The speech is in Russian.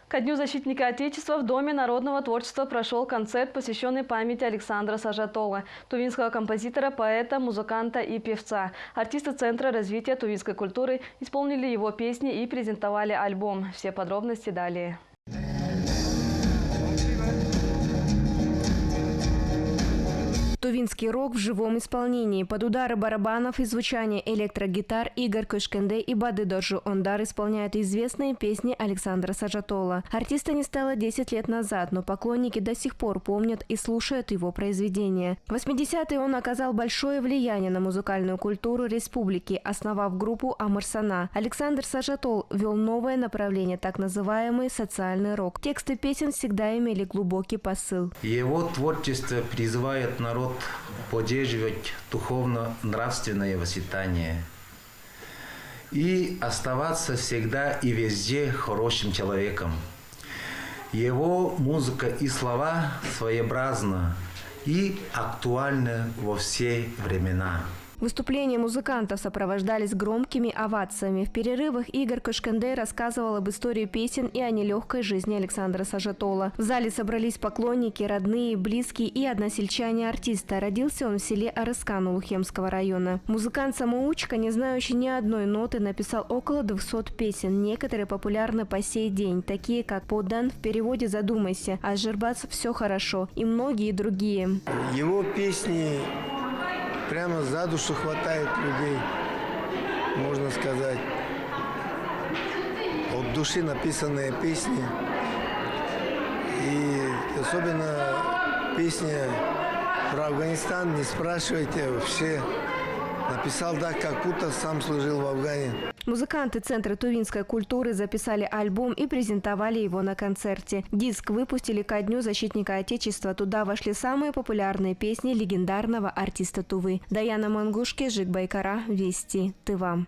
Ко Дню защитника Отечества в Доме народного творчества прошел концерт, посвященный памяти Александра Сажатола, тувинского композитора, поэта, музыканта и певца. Артисты Центра развития тувинской культуры исполнили его песни и презентовали альбом. Все подробности далее. Тувинский рок в живом исполнении. Под удары барабанов и звучание электрогитар Игорь Көшкенде и Бады Доржу Ондар исполняют известные песни Александра Сажатола. Артиста не стало 10 лет назад, но поклонники до сих пор помнят и слушают его произведения. В 80-е он оказал большое влияние на музыкальную культуру республики, основав группу Амырсана. Александр Сажатол вел новое направление, так называемый социальный рок. Тексты песен всегда имели глубокий посыл. Его творчество призывает народ поддерживать духовно-нравственное воспитание и оставаться всегда и везде хорошим человеком. Его музыка и слова своеобразны и актуальны во все времена. Выступления музыкантов сопровождались громкими овациями. В перерывах Игорь Көшкенде рассказывал об истории песен и о нелегкой жизни Александра Сажатола. В зале собрались поклонники, родные, близкие и односельчане артиста. Родился он в селе Арыскан Улухемского района. Музыкант-самоучка, не знающий ни одной ноты, написал около 200 песен. Некоторые популярны по сей день, такие как «Подан» в переводе «Задумайся», а «Жербац» «Все хорошо» и многие другие. Его песни прямо за душу хватает людей, можно сказать. От души написанные песни. И особенно песня про Афганистан, не спрашивайте, вообще написал так, как будто сам служил в Афгане. Музыканты Центра тувинской культуры записали альбом и презентовали его на концерте. Диск выпустили ко Дню защитника Отечества. Туда вошли самые популярные песни легендарного артиста Тувы. Даяна Мангушки, Жик Байкара, Вести, Тыва.